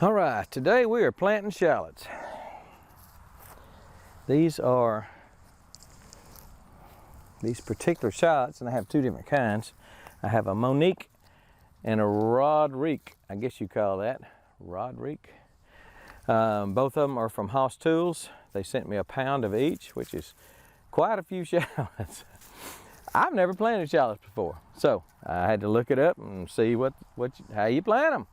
All right, today we are planting shallots. These particular shallots, and I have two different kinds. I have a Monique and a Roderick, I guess you call that, Roderick. Both of them are from Haas Tools. They sent me a pound of each, which is quite a few shallots. I've never planted shallots before, so I had to look it up and see how you plant them.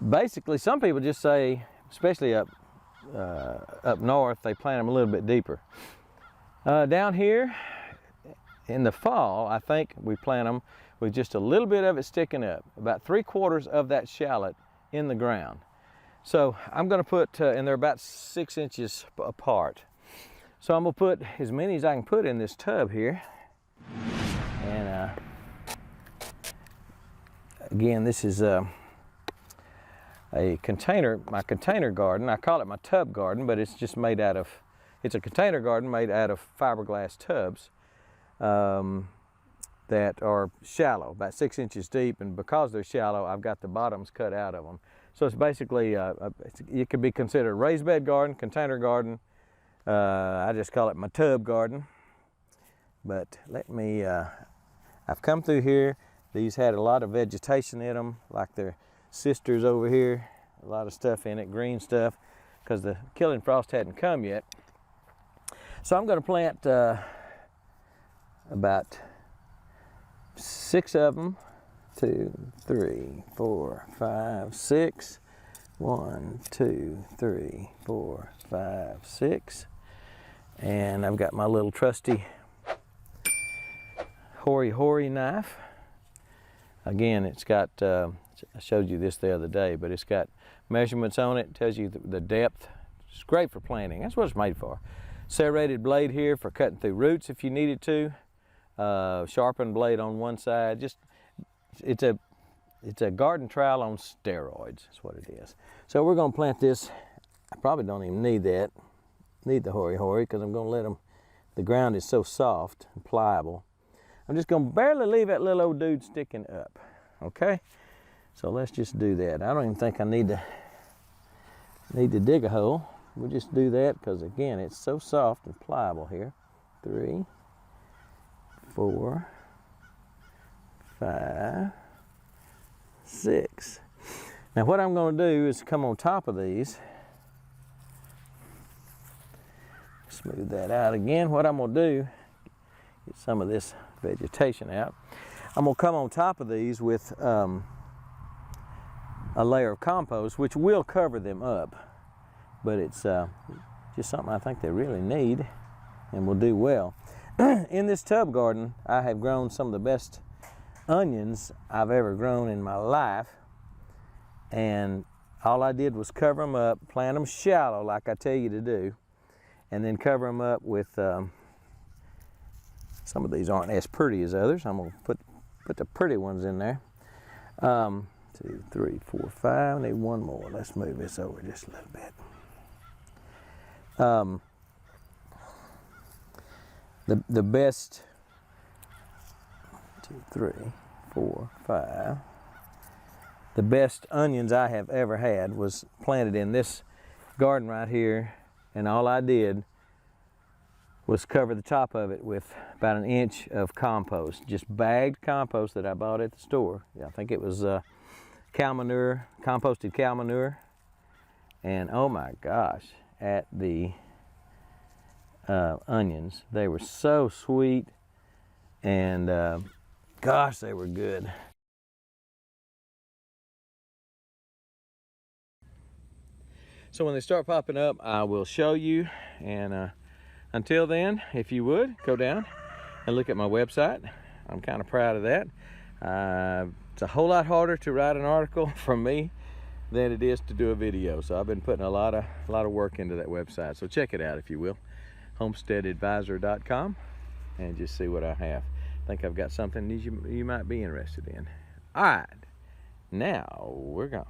Basically, some people just say, especially up north, they plant them a little bit deeper. Down here in the fall, I think we plant them with just a little bit of it sticking up, about 3/4 of that shallot in the ground. So I'm going to put, and they're about 6 inches apart. So I'm going to put as many as I can put in this tub here. And again, this is a container, my container garden. I call it my tub garden, but it's just made out of, it's a container garden made out of fiberglass tubs that are shallow, about 6 inches deep, and because they're shallow, I've got the bottoms cut out of them. So it's basically, it could be considered a raised bed garden, container garden. I just call it my tub garden. But let me, I've come through here. These had a lot of vegetation in them, like their sisters over here. A lot of stuff in it, green stuff, because the killing frost hadn't come yet. So I'm going to plant about 6 of them. 2, 3, 4, 5, 6. 1, 2, 3, 4, 5, 6. And I've got my little trusty hoary knife. Again, it's got, I showed you this the other day, but it's got measurements on it. It tells you the depth. It's great for planting. That's what it's made for. Serrated blade here for cutting through roots if you needed to. Sharpened blade on one side. Just it's a garden trowel on steroids. That's what it is. So we're going to plant this. I probably don't even need that. Need the hoary because I'm going to let them. The ground is so soft and pliable. I'm just going to barely leave that little old dude sticking up. Okay. So let's just do that. I don't even think I need to dig a hole. We'll just do that because again, it's so soft and pliable here. 3, 4, 5, 6. Now what I'm going to do is come on top of these. Smooth that out again. What I'm going to do, get some of this vegetation out. I'm going to come on top of these with a layer of compost, which will cover them up. But it's just something I think they really need and will do well. In this tub garden, I have grown some of the best onions I've ever grown in my life, and all I did was cover them up, plant them shallow like I tell you to do, and then cover them up with some of these aren't as pretty as others. I'm going to put the pretty ones in there. 2, 3, 4, 5. I need one more. Let's move this over just a little bit. The best 2, 3, 4, 5. The best onions I have ever had was planted in this garden right here, and all I did was cover the top of it with about 1 inch of compost, just bagged compost that I bought at the store. I think it was cow manure, composted cow manure, and oh my gosh, at the onions, they were so sweet, and gosh, they were good. So when they start popping up, I will show you, and until then, if you would, go down and look at my website. I'm kind of proud of that. It's a whole lot harder to write an article from me than it is to do a video. So I've been putting a lot of work into that website. So check it out if you will. homesteadadvisor.com, and just see what I have. I think I've got something you might be interested in. All right, now we're gone.